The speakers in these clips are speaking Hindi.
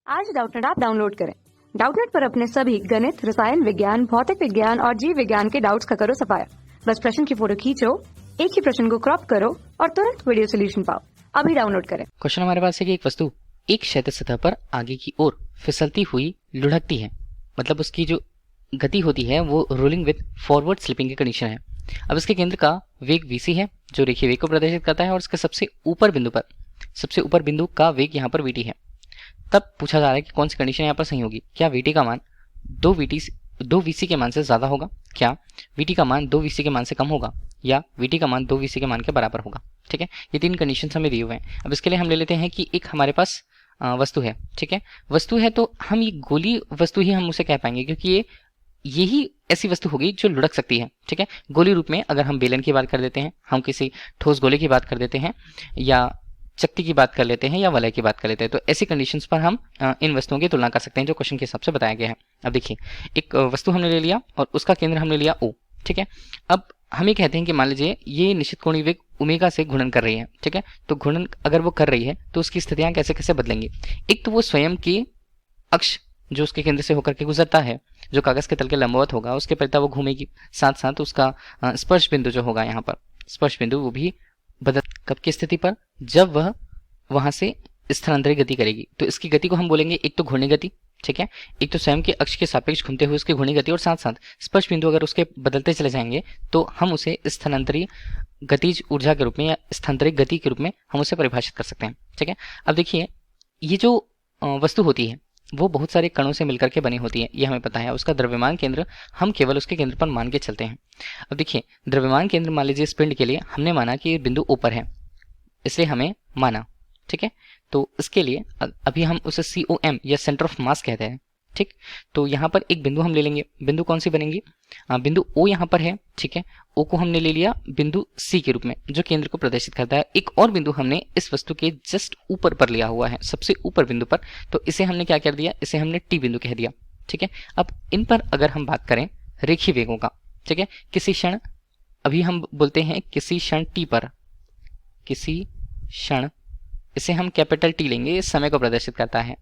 आज डाउटनेट ऐप डाउनलोड करें। डाउटनेट पर अपने सभी गणित, रसायन विज्ञान, भौतिक विज्ञान और जीव विज्ञान के डाउट्स का करो सफाया। बस प्रश्न की फोटो खींचो, एक ही प्रश्न को क्रॉप करो और तुरंत वीडियो सोल्यूशन पाओ। अभी डाउनलोड करें। क्वेश्चन हमारे पास है कि एक वस्तु एक क्षैतिज सतह पर आगे की ओर फिसलती हुई लुढ़कती है, मतलब उसकी जो गति होती है वो रोलिंग विद फॉरवर्ड स्लिपिंग की कंडीशन है। अब इसके केंद्र का वेग vc है जो रेखीय वेग को प्रदर्शित करता है और इसके सबसे ऊपर बिंदु का वेग यहाँ पर vt है। तब पूछा जा रहा है कि कौन सी कंडीशन यहाँ पर सही होगी। क्या vt का मान 2 vc के मान से ज्यादा होगा, क्या vt का मान 2 vc के मान से कम होगा, या vt का मान 2 vc के मान के बराबर होगा। ठीक है, ये तीन कंडीशन हमें दिए हुए हैं। अब इसके लिए हम ले लेते हैं कि एक हमारे पास वस्तु है। ठीक है, वस्तु है तो हम ये गोली वस्तु ही हम उसे कह पाएंगे, क्योंकि यही ऐसी वस्तु होगी जो लुढ़क सकती है। ठीक है, गोली रूप में अगर हम बेलन की बात कर देते हैं, हम किसी ठोस गोले की बात कर देते हैं, या चक्ति की बात कर लेते हैं, या वलय की बात कर लेते हैं, तो ऐसी कंडीशंस पर हम इन वस्तुओं की तुलना कर सकते हैं जो क्वेश्चन के हिसाब से बताया गया है। अब देखिए, एक वस्तु हमने ले लिया और उसका केंद्र हमने लिया O। ठीक है, अब हम ये कहते हैं कि मान लीजिए ये निश्चित कोणीय वेग ओमेगा से घूर्णन कर रही है। ठीक है, तो घूर्णन अगर वो कर रही है तो उसकी स्थितियां कैसे कैसे बदलेंगी। एक तो वो स्वयं की अक्ष जो उसके केंद्र से होकर के गुजरता है, जो कागज के तल के लंबवत होगा, उसके परिता वो घूमेगी। साथ साथ उसका स्पर्श बिंदु जो होगा, यहाँ पर स्पर्श बिंदु वो भी बदल कब की स्थिति पर, जब वह वहां से स्थानांतरित गति करेगी। तो इसकी गति को हम बोलेंगे एक तो घूर्णी गति। ठीक है, एक तो स्वयं के अक्ष के सापेक्ष घूमते हुए उसकी घूर्णी गति, और साथ साथ स्पर्श बिंदु अगर उसके बदलते चले जाएंगे तो हम उसे स्थानांतरित गतिज ऊर्जा के रूप में या स्थानांतरित गति के रूप में हम उसे परिभाषित कर सकते हैं। ठीक है, अब देखिए, ये जो वस्तु होती है वो बहुत सारे कणों से मिलकर के बनी होती है, ये हमें पता है। उसका द्रव्यमान केंद्र हम केवल उसके केंद्र पर मान के चलते हैं। अब देखिए, द्रव्यमान केंद्र मान लीजिए इस पिंड के लिए हमने माना कि बिंदु ऊपर है, इसलिए हमें माना। ठीक है, तो इसके लिए अभी हम उसे COM या सेंटर ऑफ मास कहते हैं। ठीक, तो यहाँ पर एक बिंदु हम ले लेंगे। बिंदु कौन सी बनेंगी, बिंदु O यहाँ पर है। ठीक है, O को हमने ले लिया बिंदु C के रूप में जो केंद्र को प्रदर्शित करता है। एक और बिंदु हमने इस वस्तु के जस्ट ऊपर पर लिया हुआ है, सबसे ऊपर बिंदु पर, तो इसे हमने क्या कर दिया, इसे हमने T बिंदु कह दिया। ठीक है, अब इन पर अगर हम बात करें रेखीय वेगों का, ठीक है, किसी क्षण, अभी हम बोलते हैं किसी क्षण T पर, किसी क्षण, इसे हम कैपिटल T लेंगे, इस समय को प्रदर्शित करता है।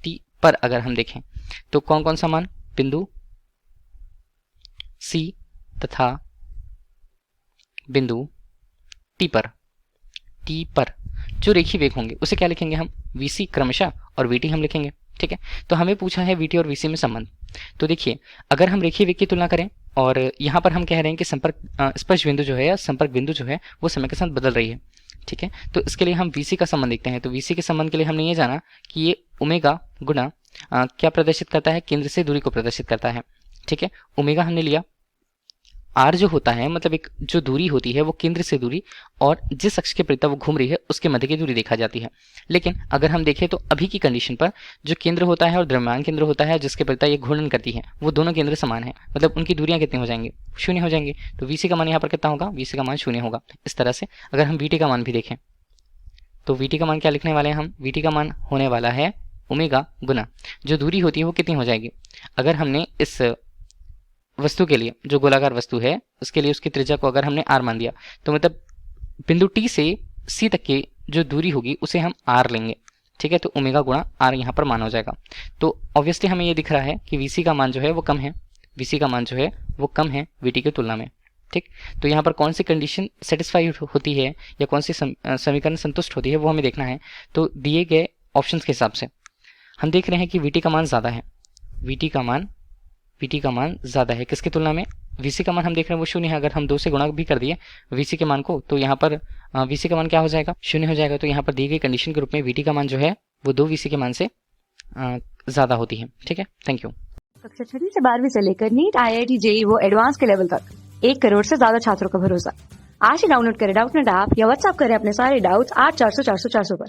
T पर अगर हम देखें तो कौन कौन सा मान, बिंदु C तथा बिंदु T पर जो रेखीय वेग होंगे उसे क्या लिखेंगे हम, Vc क्रमशः और Vt हम लिखेंगे। ठीक है, तो हमें पूछा है Vt और Vc में संबंध। तो देखिए, अगर हम रेखीय वेग की तुलना करें और यहाँ पर हम कह रहे हैं कि स्पर्श बिंदु जो है या संपर्क बिंदु जो है वो समय के साथ बदल रही है। ठीक है, तो इसके लिए हम Vc का संबंध देखते हैं। तो Vc के संबंध के लिए हमने ये जाना कि ये ओमेगा गुना क्या प्रदर्शित करता है, केंद्र से दूरी को प्रदर्शित करता है। ठीक है, ओमेगा हमने लिया, R जो होता है मतलब एक जो दूरी होती है वो केंद्र से दूरी और जिस अक्ष के परिता वो घूम रही है उसके मध्य की दूरी देखा जाती है। लेकिन अगर हम देखें तो अभी की कंडीशन पर जो केंद्र होता है और द्रव्यमान केंद्र होता है जिसके परिता ये घूर्णन करती है, वो दोनों केंद्र समान है, मतलब उनकी दूरियां कितनी हो जाएंगी, 0 हो जाएंगी। तो Vc का मान यहाँ पर कितना होगा, Vc का मान 0 होगा। इस तरह से अगर हम Vt का मान भी देखें तो Vt का मान क्या लिखने वाले हैं हम, Vt का मान होने वाला है ओमेगा गुना जो दूरी होती है वो कितनी हो जाएगी। अगर हमने इस वस्तु के लिए, जो गोलाकार वस्तु है उसके लिए उसकी त्रिज्या को अगर हमने R मान दिया, तो मतलब बिंदु T से C तक की जो दूरी होगी उसे हम R लेंगे। ठीक है, तो ओमेगा गुणा R यहाँ पर मान हो जाएगा। तो ऑब्वियसली हमें ये दिख रहा है कि Vc का मान जो है वो कम है, Vc का मान जो है वो कम है Vt की तुलना में। ठीक, तो यहाँ पर कौन सी कंडीशन सेटिस्फाई होती है या कौन सी समीकरण संतुष्ट होती है वो हमें देखना है। तो दिए गए ऑप्शंस के हिसाब से हम देख रहे हैं कि Vt का मान ज़्यादा है, Vt का मान ज़्यादा है किसकी तुलना में, Vc का मान हम देख रहे हैं वो 0 है। अगर हम 2 से गुणा भी कर दिए Vc के मान को तो यहाँ पर Vc का मान क्या हो जाएगा, 0 हो जाएगा। तो यहाँ पर दी गई कंडीशन के रूप में Vt का मान जो है वो 2 Vc के मान से ज़्यादा होती है। ठीक है, थैंक यू। कक्षा 6 से 12वीं से लेकर नीट, IIT, JEE वो एडवांस के लेवल तक 1 करोड़ से ज्यादा छात्रों का भरोसा। आज ही डाउनलोड करें डाउटनेट ऐप या व्हाट्सएप करें अपने सारे डाउट्स 8400 400 400 पर।